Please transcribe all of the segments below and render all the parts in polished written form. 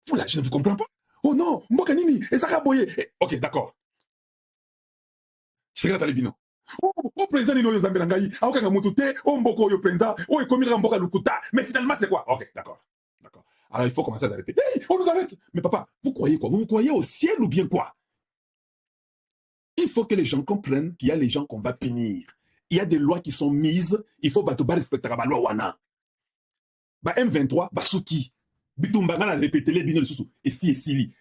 Vous là, je ne vous comprends pas. Oh non, Mboka Nini, et ça boye. Ok, d'accord. C'est grave Talibino. Oh, président Nino Yozambelangaï, Aokanga Mutute, oh Mboko Yo Penza, oh Ekomira Mboka Lukuta. Mais finalement, c'est quoi? Ok, d'accord. D'accord. Alors il faut commencer à s'arrêter. Hey, on nous arrête. Mais papa, vous croyez quoi? Vous croyez au ciel ou bien quoi? Il faut que les gens comprennent qu'il y a les gens qu'on va punir. Il y a des lois qui sont mises, il faut batoba respecter la loi wana. Ba M23, Basuki, Bitumbanga a répété les binômes sous et si.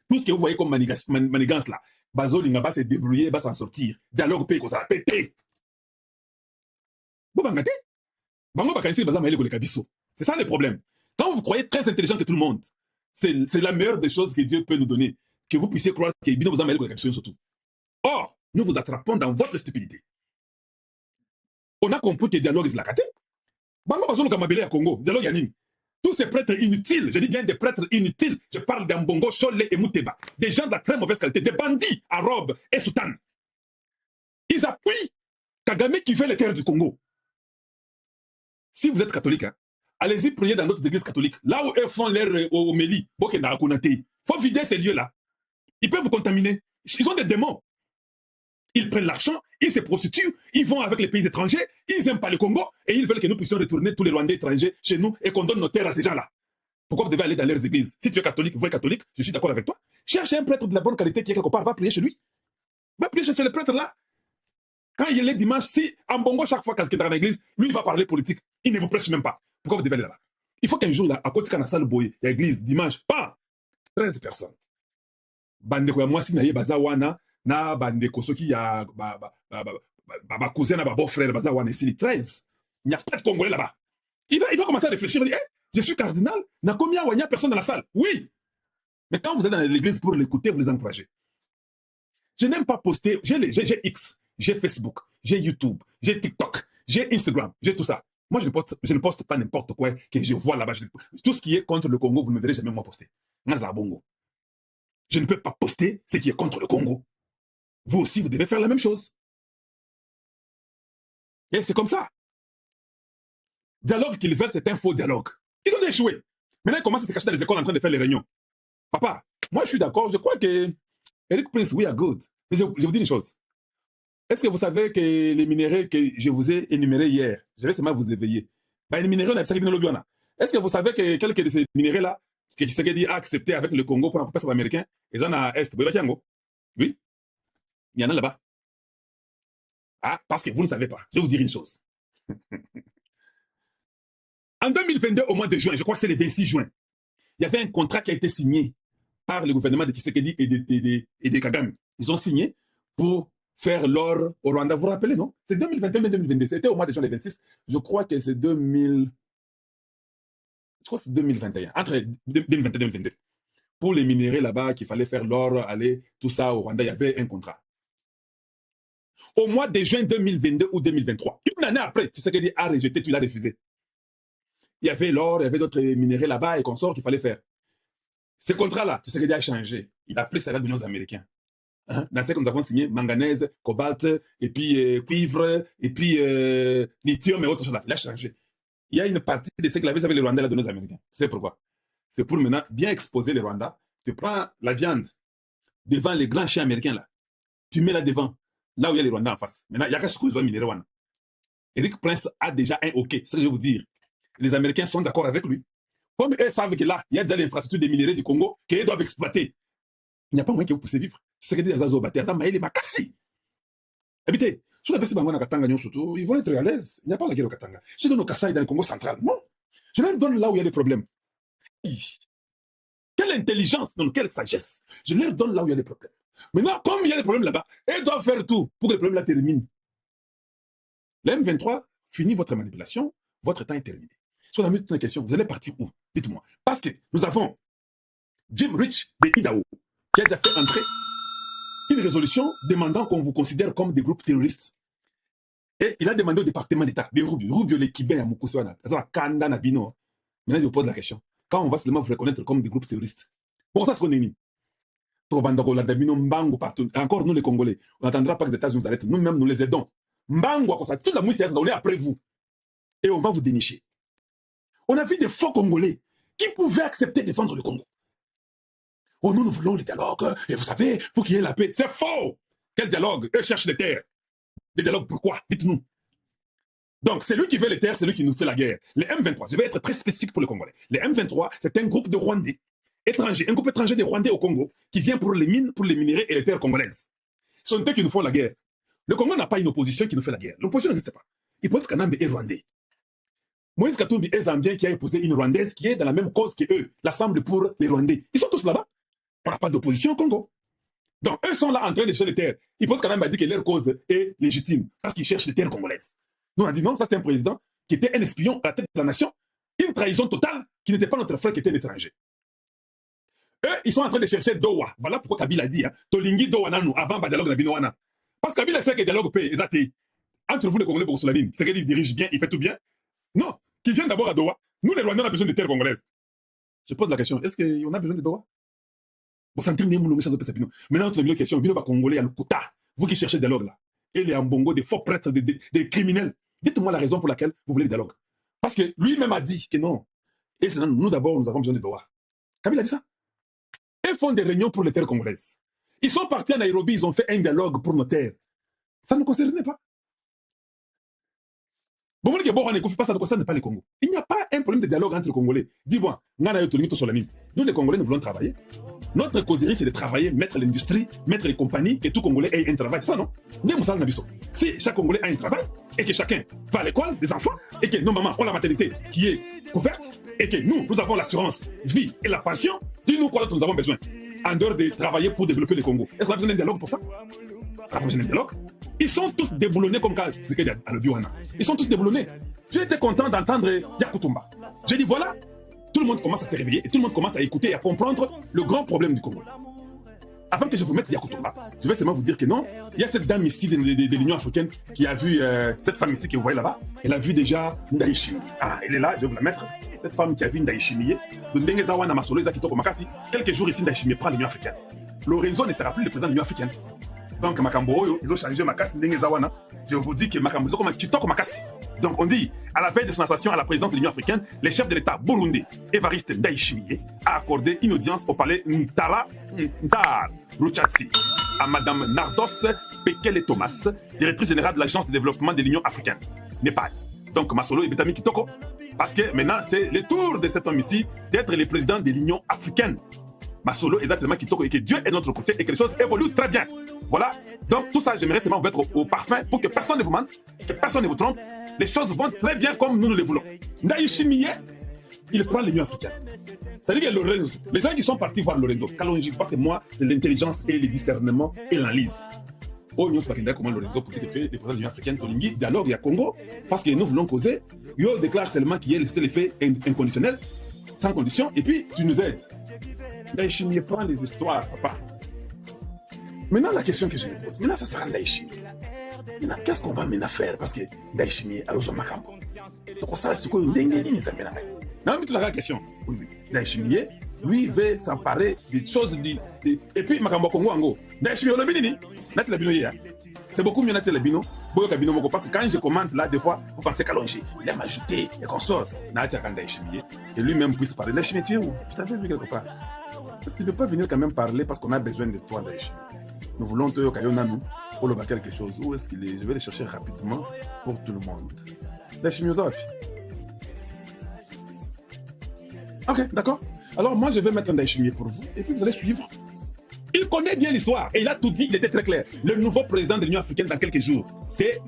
Tout ce que vous voyez comme manigance là, Bazolinga va se débrouiller, va s'en sortir. Dialogue paye qu'on ça pété. Vous bangate? Bango bakanisi baza maele koleka biso. C'est ça le problème. Quand vous croyez très intelligent que tout le monde, c'est la meilleure des choses que Dieu peut nous donner, que vous puissiez croire que binôme baza maele koleka biso surtout. Or, nous vous attrapons dans votre stupidité. On a compris que le dialogue est la cate. Bango bazolo kamabele à Congo, dialogue yanine. Tous ces prêtres inutiles, je dis bien des prêtres inutiles, je parle d'Ambongo, Cholle et Mouteba, des gens de la très mauvaise qualité, des bandits à robe et soutane. Ils appuient Kagame qui fait les terres du Congo. Si vous êtes catholique, hein, allez-y prier dans d'autres églises catholiques. Là où elles font leur homélie, il faut vider ces lieux-là. Ils peuvent vous contaminer. Ils ont des démons. Ils prennent l'argent, ils se prostituent, ils vont avec les pays étrangers, ils n'aiment pas le Congo et ils veulent que nous puissions retourner tous les Rwandais étrangers chez nous et qu'on donne nos terres à ces gens-là. Pourquoi vous devez aller dans leurs églises? Si tu es catholique, vrai catholique, je suis d'accord avec toi. Cherche un prêtre de la bonne qualité qui est quelque part, va prier chez lui. Va prier chez le prêtre là. Quand il est dimanche, si en Bongo, chaque fois quelqu'un est dans l'église, lui il va parler politique. Il ne vous prêche même pas. Pourquoi vous devez aller là-bas? Il faut qu'un jour, là, à côté de la salle boye, l'église, dimanche, pas 13 personnes. Bandeko ya mwasi na ye baza wana, na bandeko soki ya ba cousin na ba beau-frère baza wana ici, 13. Il n'y a pas de Congolais là-bas. Il va commencer à réfléchir, il dit, hey, je suis cardinal, n'a combien il n'y a personne dans la salle? Oui. Mais quand vous êtes dans l'église pour l'écouter, vous les encouragez. Je n'aime pas poster, j'ai X, j'ai Facebook, j'ai YouTube, j'ai TikTok, j'ai Instagram, j'ai tout ça. Moi, je ne poste pas n'importe quoi que je vois là-bas. Tout ce qui est contre le Congo, vous ne me verrez jamais moi poster. Je ne peux pas poster ce qui est contre le Congo. Vous aussi, vous devez faire la même chose. Et c'est comme ça. Dialogue qu'ils veulent, c'est un faux dialogue. Ils ont échoué. Maintenant, ils commencent à se cacher dans les écoles en train de faire les réunions. Papa, moi, je suis d'accord. Je crois que Eric Prince, we are good. Mais je vous dis une chose. Est-ce que vous savez que les minéraux que je vous ai énumérés hier, je vais seulement vous éveiller. Les minéraux, est-ce que vous savez que quelques de ces minéraux-là, que Tshisekedi a accepté avec le Congo pour un professeur américain, ils en ont à Est. Oui, il y en a là-bas. Ah, parce que vous ne savez pas. Je vais vous dire une chose. En 2022, au mois de juin, je crois que c'est le 26 juin, il y avait un contrat qui a été signé par le gouvernement de Tshisekedi et de Kagame. Ils ont signé pour faire l'or au Rwanda. Vous vous rappelez, non? C'est 2021-2022. C'était au mois de juin, le 26. Je crois que c'est 2000... Je crois que c'est 2021. Entre 2021 et 2022. Pour les minéraux là-bas, qu'il fallait faire l'or, aller, tout ça au Rwanda, il y avait un contrat. Au mois de juin 2022 ou 2023, une année après, Tshisekedi a rejeté, tu l'as refusé. Il y avait l'or, il y avait d'autres minéraux là-bas et consorts qu'il fallait faire. Ce contrat-là, Tshisekedi a changé. Il a pris ça là aux Américains. Hein? Dans ce que nous avons signé, manganèse, cobalt, et puis cuivre, et puis lithium et autres choses là. Il a changé. Il y a une partie de ce qu'il avait avec les Rwandais là donné aux Américains. Tu sais pourquoi? C'est pour maintenant bien exposer les Rwandais. Tu prends la viande devant les grands chiens américains là. Tu mets là devant, là où il y a les Rwandais en face. Maintenant, il y a qu'à ce qu'ils ont minéraux. Eric Prince a déjà un OK. C'est ce que je vais vous dire. Les Américains sont d'accord avec lui. Comme eux savent que là, il y a déjà l'infrastructure des minéraux du Congo qu'ils doivent exploiter. Il n'y a pas moyen que vous puissiez vivre. C'est que des azobate, azamaïle, makasi. Habitez, sur la personne de Katanga, ils vont être à l'aise. Il n'y a pas la guerre au Katanga. Je donne au Kassai dans le Congo central. Non. Je leur donne là où il y a des problèmes. Quelle intelligence, non, quelle sagesse. Je leur donne là où il y a des problèmes. Maintenant, comme il y a des problèmes là-bas, ils doivent faire tout pour que les problèmes là terminent. Le M23 finit votre manipulation, votre temps est terminé. Sur la multitude de questions, vous allez partir où? Dites-moi. Parce que nous avons Jim Rich de Idaho qui a déjà fait entrer une résolution demandant qu'on vous considère comme des groupes terroristes. Et il a demandé au département d'État, de Rubio, les Kibé, à Moukoussouana, Kanda, Nabino. Maintenant, je vous pose la question. Quand on va seulement vous reconnaître comme des groupes terroristes, pour ça, ce qu'on est mis. Encore nous, les Congolais, on n'attendra pas que les États-Unis nous arrêtent. Nous-mêmes, nous les aidons. Mbango, toute la mousse, on est après vous. Et on va vous dénicher. On a vu des faux Congolais qui pouvaient accepter de défendre le Congo. Oh, nous voulons le dialogue, et vous savez, pour qu'il y ait la paix. C'est faux. Quel dialogue? Eux cherchent des terres. Des dialogues pourquoi? Dites-nous. Donc, c'est lui qui veut les terres, c'est lui qui nous fait la guerre. Les M23, je vais être très spécifique pour les Congolais. Les M23, c'est un groupe de Rwandais étrangers, un groupe étranger de Rwandais au Congo qui vient pour les mines, pour les minerais et les terres congolaises. Ce sont eux qui nous font la guerre. Le Congo n'a pas une opposition qui nous fait la guerre. L'opposition n'existe pas. Hippolyte Kanambe est Rwandais. Moïse Katumbi est Zambien qui a épousé une Rwandaise qui est dans la même cause que eux, l'Assemblée pour les Rwandais. Ils sont tous là-bas. On n'a pas d'opposition au Congo. Donc, eux sont là en train de chercher les terres. Hippolyte Kanambe a dit que leur cause est légitime parce qu'ils cherchent les terres congolaises. Nous, on a dit non, ça c'est un président qui était un espion à la tête de la nation, une trahison totale qui n'était pas notre frère qui était l'étranger. Eux, ils sont en train de chercher Doha. Voilà pourquoi Kabila a dit, hein, Tolingi Doha Nanu, avant le dialogue de Binoana. Parce que Kabila sait que le dialogue peut, exactement. Entre vous, les Congolais, pour la ligne, c'est qu'il dirige bien, il fait tout bien. Non, qu'ils viennent d'abord à Doha. Nous, les Rwandais, on a besoin de terres congolaises. Je pose la question, est-ce qu'on a besoin de Doha? Bon, ça maintenant, notre question, Bino Congolais, il y a le quota. Vous qui cherchez le dialogue là, et les Ambongo, des faux prêtres, des criminels. Dites-moi la raison pour laquelle vous voulez le dialogue. Parce que lui-même a dit que non. Et nous d'abord, nous avons besoin de Doha. Kabila a dit ça. Ils font des réunions pour les terres congolaises. Ils sont partis à Nairobi, ils ont fait un dialogue pour nos terres. Ça ne nous concernait pas. Bon, ça ne concerne pas les Congos. Il n'y a pas un problème de dialogue entre les Congolais. Dis-moi, nous les Congolais, nous voulons travailler. Notre causerie, c'est de travailler, mettre l'industrie, mettre les compagnies, que tout Congolais ait un travail. C'est ça, non? Si chaque Congolais a un travail, et que chacun va à l'école, des enfants, et que nos mamans ont la maternité qui est couverte, et que nous avons l'assurance vie et la pension, dis-nous quoi d'autre nous avons besoin, en dehors de travailler pour développer le Congo. Est-ce qu'on a besoin d'un dialogue pour ça? On a besoin d'un dialogue. Ils sont tous déboulonnés comme quand c'est qu'il y a à l'Obiwana. Ils sont tous déboulonnés. J'ai été content d'entendre Yakutumba. J'ai dit voilà, tout le monde commence à se réveiller et tout le monde commence à écouter et à comprendre le grand problème du Congo. Avant que je vous mette Yakutumba, je vais seulement vous dire que non, il y a cette dame ici de l'Union africaine qui a vu cette femme ici que vous voyez là-bas. Elle a vu déjà Ndayishimiye. Ah, elle est là, je vais vous la mettre. Cette femme qui a vu Ndayishimiye, de Ndengezawana Masolo Kitoko Makasi, quelques jours ici, Ndayishimiye prend l'Union africaine. Lorenzo ne sera plus le président de l'Union africaine. Donc, Makambo, ils ont changé Makasi Ndengezawana. Je vous dis que Makambo, comme Kitoko Makasi. Donc, on dit, à la veille de son ascension à la présidence de l'Union africaine, le chef de l'État burundais, Évariste Ndayishimiye, a accordé une audience au palais Ntara Ndar Ruchatsi à Madame Nardos Pekele Thomas, directrice générale de l'Agence de développement de l'Union africaine, Népal. Donc, Masolo et Betami Kitoko, parce que maintenant, c'est le tour de cet homme ici d'être le président de l'Union africaine. Masolo, exactement, Kitoko, et que Dieu est de notre côté et que les choses évoluent très bien. Voilà. Donc, tout ça, j'aimerais seulement vous mettre au parfum pour que personne ne vous mente, que personne ne vous trompe. Les choses vont très bien comme nous le voulons. Ndayishimiye, il prend l'Union africaine. C'est-à-dire que Lorenzo, les gens qui sont partis voir Lorenzo, Kalonji, parce que moi, c'est l'intelligence et le discernement et l'analyse. Oh, nous sommes comment Lorenzo pour que tu es le président de l'Union africaine, Tolingi, dialogue, il y a Congo, parce que nous voulons causer. Yo déclare seulement qu'il y a l'effet inconditionnel, sans condition, et puis tu nous aides. Ndayishimiye prend les histoires, papa. Maintenant, la question que je me pose, maintenant, ça sera Ndayishimiye. Maintenant, qu'est-ce qu'on va maintenant faire? Parce que Ndayishimiye a besoin de Makambo. Donc, ça, c'est quoi? Non, mais tu la question. Oui, oui. Ndayishimiye, lui, veut s'emparer des choses. Et puis, Makambo Congo Ango. Ndayishimiye, on a bien dit. C'est beaucoup mieux Natia Labino. Parce que quand je commente là, des fois, vous pensez qu'Alongi, il aime ajouter et qu'on sort. Natia Ndayishimiye. Et lui-même puisse parler. Ndayishimiye, tu es où? Je t'avais vu quelque part. Est-ce qu'il ne peut pas venir quand même parler parce qu'on a besoin de toi, Ndayishimiye? Nous voulons te Kayonanu pour le battre quelque chose. Où est-ce qu'il est? Je vais le chercher rapidement pour tout le monde. Ndayishimiye Ozawapi. Ok, d'accord. Alors moi, je vais mettre Ndayishimiye pour vous et puis vous allez suivre. Il connaît bien l'histoire et il a tout dit, il était très clair. Le nouveau président de l'Union africaine dans quelques jours, c'est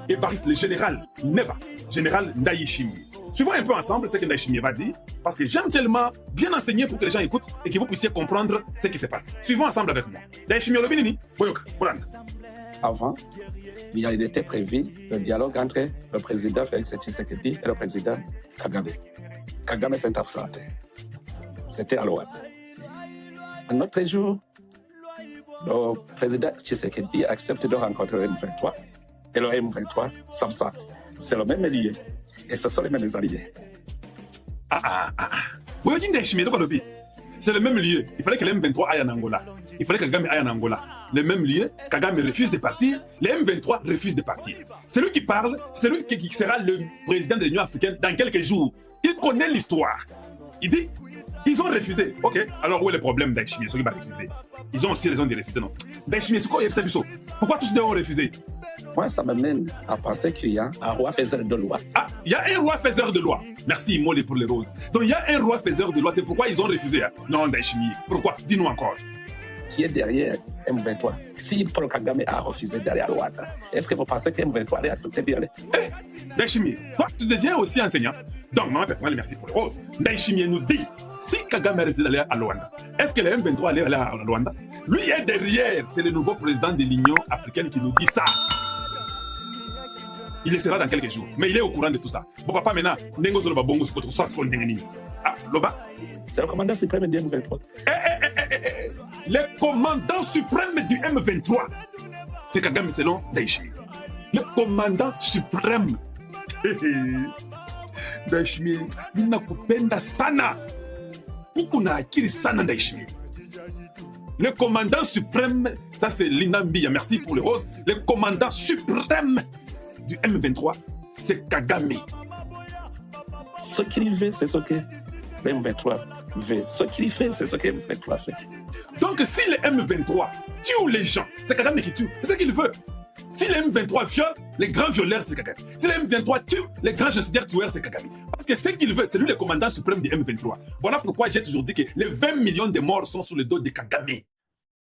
Évariste, le général Neva, général Ndayishimiye. Suivons un peu ensemble ce que Ndayishimiye va dire, parce que j'aime tellement bien enseigner pour que les gens écoutent et que vous puissiez comprendre ce qui se passe. Suivons ensemble avec moi. Ndayishimiye Olobinini, Boyoka, Boulanda. Avant, il a été prévu le dialogue entre le président Félix Tshisekedi et le président Kagame. Kagame s'est absenté. C'était à l'OAD. Un autre jour, le président Tshisekedi accepte de rencontrer le M23 et le M23 s'absente. C'est le même lieu et ce sont les mêmes alliés. C'est le même lieu. Il fallait que le M23 aille en Angola. Il fallait que Kagame aille en Angola. Le même lieu, Kagame refuse de partir, le M23 refuse de partir. C'est lui qui parle, c'est lui qui sera le président de l'Union africaine dans quelques jours. Il connaît l'histoire. Il dit, Ils ont refusé. Ok, alors où est le problème d'Aïchimi? Ceux qui vont refuser. Ils ont aussi raison de refuser, non? D'Aïchimi, c'est quoi Yebsabiso? Pourquoi tous deux ont refusé? Moi, ça me mène à penser qu'il y a un roi faiseur de loi. Ah, il y a un roi faiseur de loi. Merci, Molé, pour les roses. Donc, il y a un roi faiseur de loi. C'est pourquoi ils ont refusé. Hein? Non, Daishimi. Pourquoi? Dis-nous encore. Qui est derrière M23? Si Paul Kagame a refusé d'aller à Rwanda, est-ce que vous pensez que M23 allait accepter d'y aller? Daishimi, toi, tu deviens aussi enseignant. Donc, maman Pétrole, merci pour les roses. Daishimi nous dit, si Kagame a refusé d'aller à Rwanda, est-ce que le M23 allait aller à Rwanda? Lui est derrière. C'est le nouveau président de l'Union africaine qui nous dit ça. Il le sera dans quelques jours. Mais il est au courant de tout ça. Bon, papa, maintenant, Nengo Zoloba Bongo, ah, Loba. C'est le commandant suprême du M23. Le commandant suprême du M23. C'est Kagame selon Daishimi. Le commandant suprême. Daishimi, il n'a pas sana. Pourquoi akiri sana Daishimi? Le commandant suprême, ça c'est Lina Mbiya, merci pour les roses. Le commandant suprême du M23, c'est Kagame. Ce qu'il veut, c'est ce que le M23 veut. Ce qu'il fait, c'est ce que le M23 fait. Donc si le M23 tue les gens, c'est Kagame qui tue. C'est ce qu'il veut. Si le M23 viole, les grands violeurs, c'est Kagame. Si le M23 tue, les grands génocidaires tueurs, c'est Kagame. Parce que ce qu'il veut, c'est lui le commandant suprême du M23. Voilà pourquoi j'ai toujours dit que les 20 millions de morts sont sous le dos de Kagame.